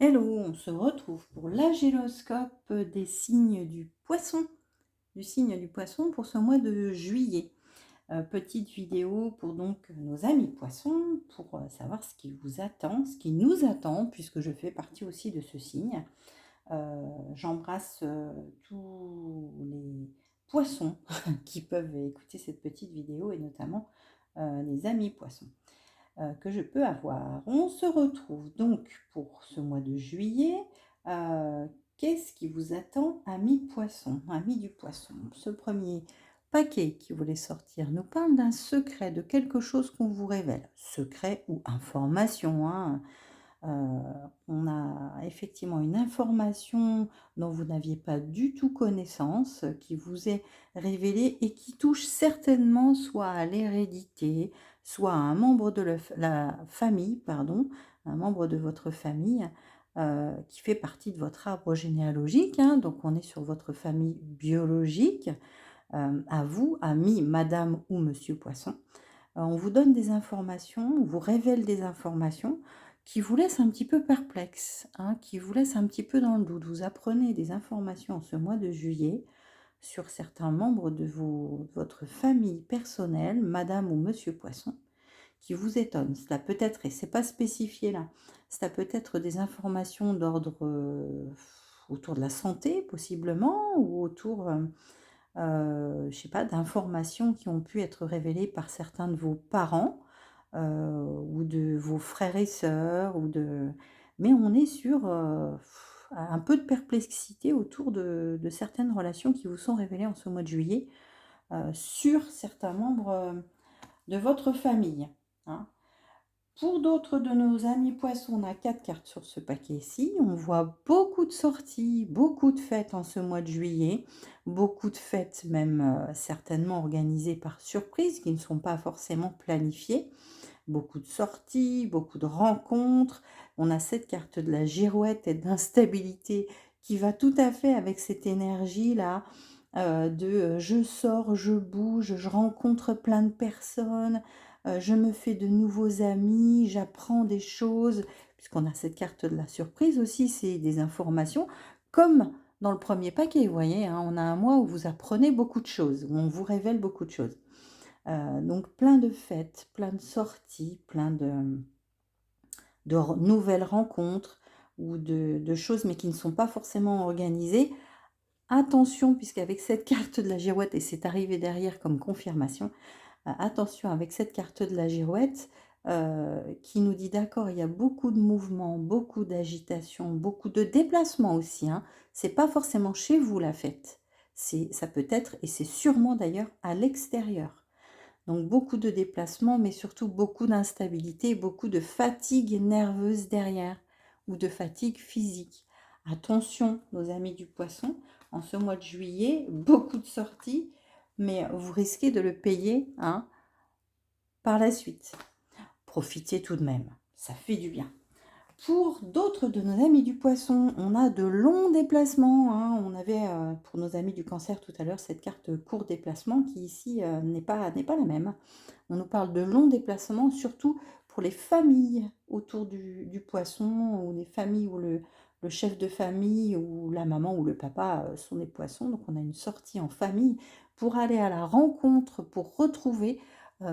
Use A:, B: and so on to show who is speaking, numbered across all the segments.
A: Hello, on se retrouve pour l'agéloscope des signes du signe du poisson pour ce mois de juillet. Petite vidéo pour donc nos amis poissons, pour savoir ce qui vous attend, ce qui nous attend, puisque je fais partie aussi de ce signe. J'embrasse tous les poissons qui peuvent écouter cette petite vidéo et notamment les amis poissons que je peux avoir. On se retrouve donc pour ce mois de juillet. Qu'est-ce qui vous attend, amis poissons, amis du poisson? Ce premier paquet qui voulait sortir nous parle d'un secret, de quelque chose qu'on vous révèle. Secret ou information, hein. On a effectivement une information dont vous n'aviez pas du tout connaissance, qui vous est révélée et qui touche certainement soit à l'hérédité, soit à un membre de la famille, pardon, un membre de votre famille qui fait partie de votre arbre généalogique, hein. Donc on est sur votre famille biologique, à vous, amis, madame ou monsieur poisson. On vous donne des informations, on vous révèle des informations qui vous laissent un petit peu perplexe, hein, qui vous laissent un petit peu dans le doute. Vous apprenez des informations en ce mois de juillet sur certains membres de votre famille personnelle, madame ou monsieur poisson, qui vous étonnent. Cela peut être, et c'est pas spécifié là, cela peut être des informations d'ordre autour de la santé possiblement, ou autour je sais pas, d'informations qui ont pu être révélées par certains de vos parents, ou de vos frères et sœurs, mais on est sur, un peu de perplexité autour de certaines relations qui vous sont révélées en ce mois de juillet, sur certains membres, de votre famille, hein. Pour d'autres de nos amis poissons, on a 4 cartes sur ce paquet-ci. On voit beaucoup de sorties, beaucoup de fêtes en ce mois de juillet, beaucoup de fêtes même certainement organisées par surprise, qui ne sont pas forcément planifiées. Beaucoup de sorties, beaucoup de rencontres. On a cette carte de la girouette et d'instabilité qui va tout à fait avec cette énergie-là, je sors, je bouge, je rencontre plein de personnes, je me fais de nouveaux amis, j'apprends des choses, puisqu'on a cette carte de la surprise aussi, c'est des informations, comme dans le premier paquet, vous voyez, hein, on a un mois où vous apprenez beaucoup de choses, où on vous révèle beaucoup de choses. Donc plein de fêtes, plein de sorties, plein de nouvelles rencontres ou de choses, mais qui ne sont pas forcément organisées. Attention, puisqu'avec cette carte de la girouette, et c'est arrivé derrière comme confirmation, attention avec cette carte de la girouette qui nous dit d'accord, il y a beaucoup de mouvements, beaucoup d'agitation, beaucoup de déplacements aussi, hein. C'est pas forcément chez vous la fête, ça peut être, et c'est sûrement d'ailleurs à l'extérieur. Donc beaucoup de déplacements, mais surtout beaucoup d'instabilité, beaucoup de fatigue nerveuse derrière, ou de fatigue physique. Attention, nos amis du poisson, en ce mois de juillet, beaucoup de sorties, mais vous risquez de le payer, hein, par la suite. Profitez tout de même, ça fait du bien. Pour d'autres de nos amis du poisson, on a de longs déplacements, hein. On avait pour nos amis du cancer tout à l'heure cette carte court déplacement qui ici n'est pas la même. On nous parle de longs déplacements, surtout pour les familles autour du poisson, ou les familles où le chef de famille ou la maman ou le papa sont des poissons. Donc on a une sortie en famille pour aller à la rencontre, pour retrouver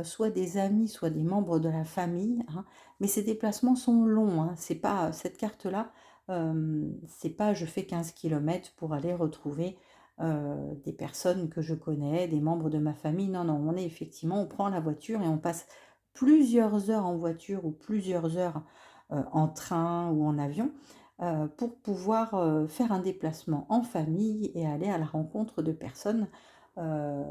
A: soit des amis, soit des membres de la famille, hein. Mais ces déplacements sont longs, hein. C'est pas cette carte-là, c'est pas je fais 15 kilomètres pour aller retrouver des personnes que je connais, des membres de ma famille. Non, non, on est effectivement, on prend la voiture et on passe plusieurs heures en voiture ou plusieurs heures en train ou en avion pour pouvoir faire un déplacement en famille et aller à la rencontre de personnes euh,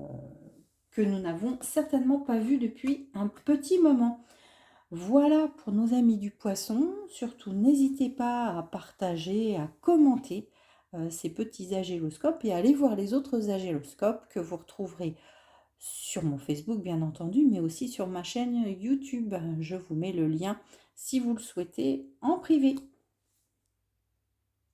A: que nous n'avons certainement pas vues depuis un petit moment. Voilà pour nos amis du poisson. Surtout, n'hésitez pas à partager, à commenter ces petits agéloscopes et à aller voir les autres agéloscopes que vous retrouverez sur mon Facebook, bien entendu, mais aussi sur ma chaîne YouTube. Je vous mets le lien si vous le souhaitez en privé.